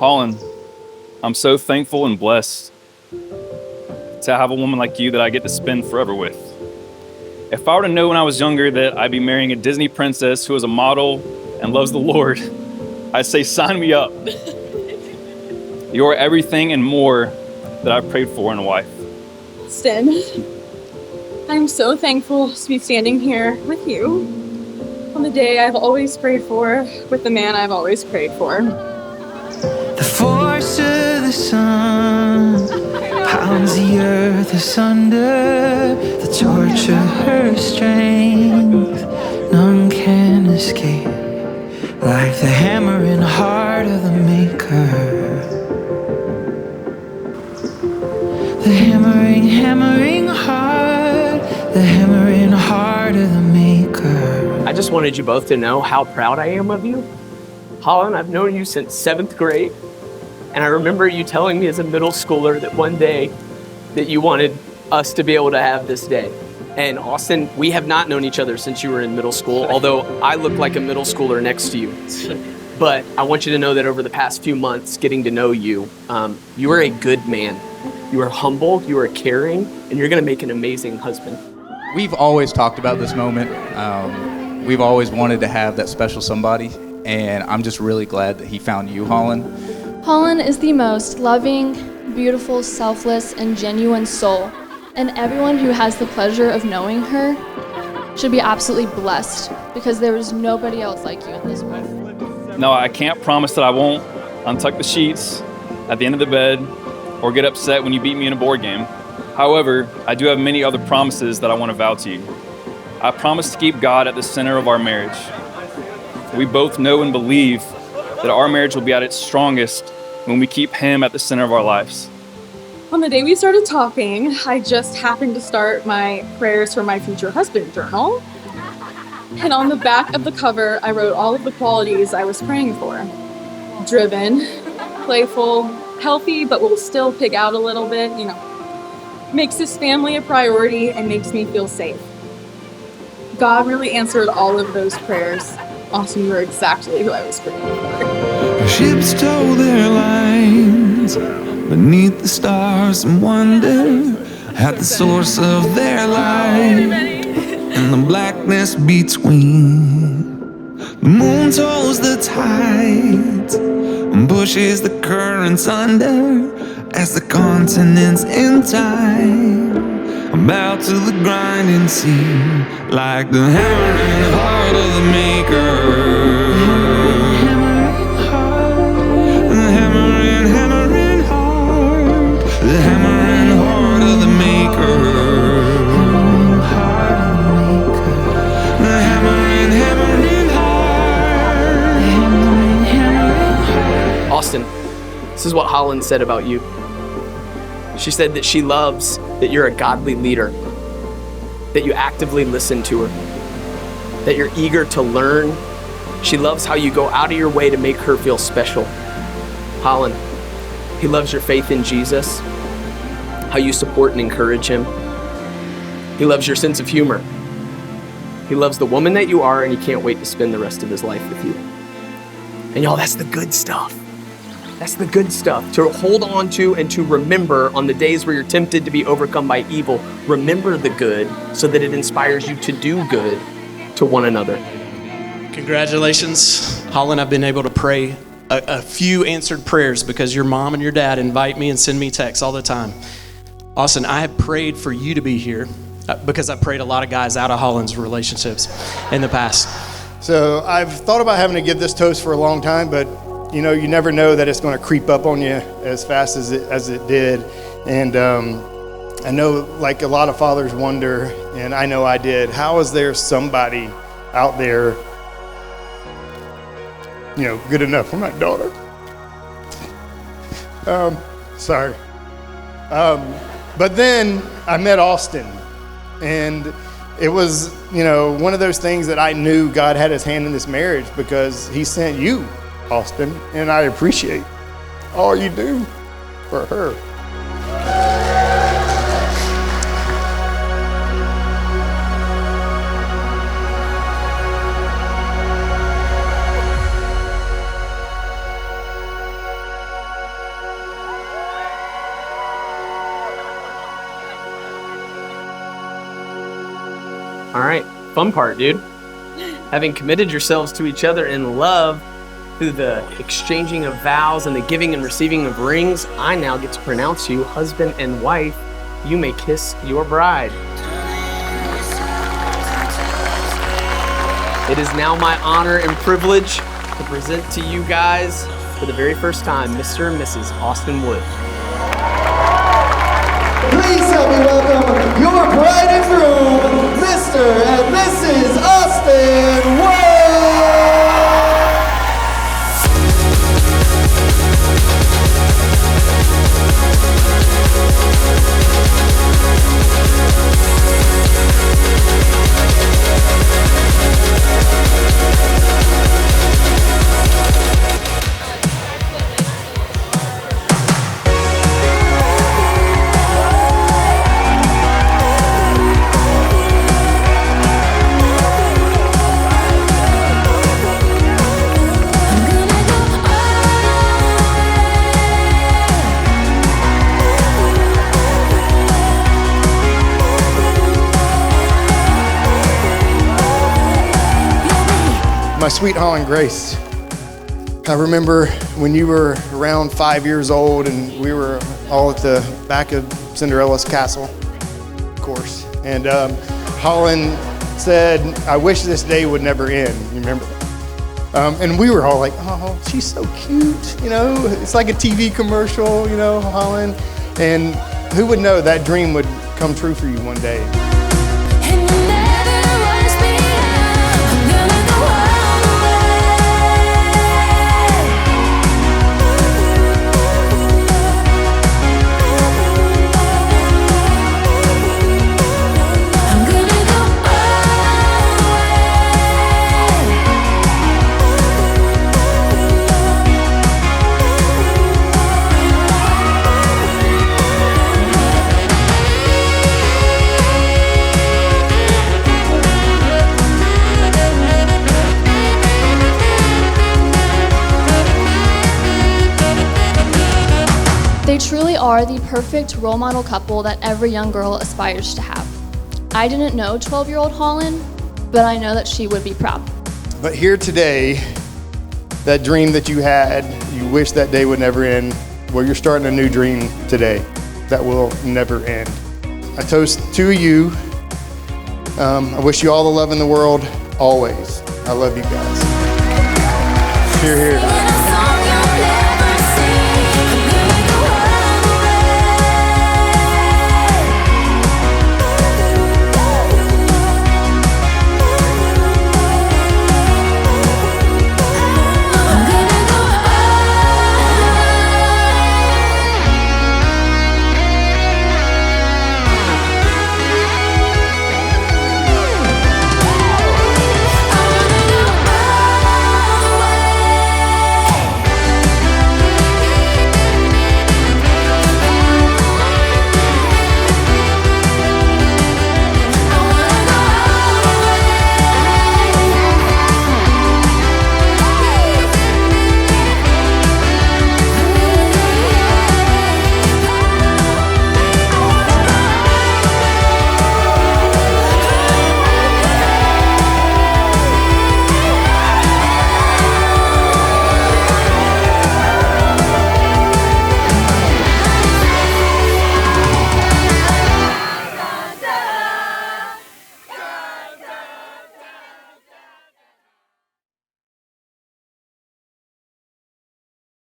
Holland, I'm so thankful and blessed to have a woman like you that I get to spend forever with. If I were to know when I was younger that I'd be marrying a Disney princess who is a model and loves the Lord, I'd say sign me up. You are everything and more that I've prayed for in a wife. Austin, I'm so thankful to be standing here with you on the day I've always prayed for, with the man I've always prayed for. The force of the sun pounds the earth asunder. The torch of her strength none can escape. Like the hammering heart of the maker. The hammering heart. The hammering heart of the maker. I just wanted you both to know how proud I am of you. Holland, I've known you since 7th grade. And I remember you telling me as a middle schooler that one day that you wanted us to be able to have this day. And Austin, we have not known each other since you were in middle school, although I look like a middle schooler next to you. But I want you to know that over the past few months, getting to know you, you are a good man. You are humble, you are caring, and you're gonna make an amazing husband. We've always talked about this moment. We've always wanted to have that special somebody, and I'm just really glad that he found you, Holland. Holland is the most loving, beautiful, selfless, and genuine soul, and everyone who has the pleasure of knowing her should be absolutely blessed, because there is nobody else like you in this world. No, I can't promise that I won't untuck the sheets at the end of the bed or get upset when you beat me in a board game. However, I do have many other promises that I want to vow to you. I promise to keep God at the center of our marriage. We both know and believe that our marriage will be at its strongest when we keep Him at the center of our lives. On the day we started talking, I just happened to start my prayers for my future husband journal. And on the back of the cover, I wrote all of the qualities I was praying for. Driven, playful, healthy, but will still pig out a little bit, makes his family a priority and makes me feel safe. God really answered all of those prayers. Austin, you are exactly who I was praying for. Ships tow their lines beneath the stars and wonder at the source of their light and the blackness between. The moon tolls the tides and pushes the currents under as the continents in time bow to the grinding sea like the hammering heart of the maker. The hammering heart of the maker. The hammering heart. Austin, this is what Holland said about you. She said that she loves that you're a godly leader, that you actively listen to her, that you're eager to learn. She loves how you go out of your way to make her feel special. Holland, he loves your faith in Jesus, how you support and encourage him. He loves your sense of humor. He loves the woman that you are, and he can't wait to spend the rest of his life with you. And y'all, that's the good stuff. That's the good stuff to hold on to and to remember on the days where you're tempted to be overcome by evil. Remember the good so that it inspires you to do good to one another. Congratulations, Holland. I've been able to pray a few answered prayers because your mom and your dad invite me and send me texts all the time. Austin, I have prayed for you to be here because I prayed a lot of guys out of Holland's relationships in the past. So I've thought about having to give this toast for a long time, but you never know that it's going to creep up on you as fast as it did. And I know, like a lot of fathers wonder, and I know I did, how is there somebody out there, good enough for my daughter? Sorry. But then I met Austin, and it was, one of those things that I knew God had his hand in this marriage because he sent you, Austin, and I appreciate all you do for her. All right, fun part, dude. Having committed yourselves to each other in love through the exchanging of vows and the giving and receiving of rings, I now get to pronounce you husband and wife. You may kiss your bride. It is now my honor and privilege to present to you guys for the very first time, Mr. and Mrs. Austin Wood. Please help me welcome your bride and groom, Mr. and Mrs. Austin Wood. My sweet Holland Grace, I remember when you were around 5 years old and we were all at the back of Cinderella's castle, of course. And Holland said, I wish this day would never end. You remember? And we were all like, oh, she's so cute. You know, it's like a TV commercial, you know, Holland. And who would know that dream would come true for you one day. They truly are the perfect role model couple that every young girl aspires to have. I didn't know 12-year-old Holland, but I know that she would be proud. But here today, that dream that you had, you wish that day would never end, well, you're starting a new dream today that will never end. I toast to you. I wish you all the love in the world, always. I love you guys. Here, here.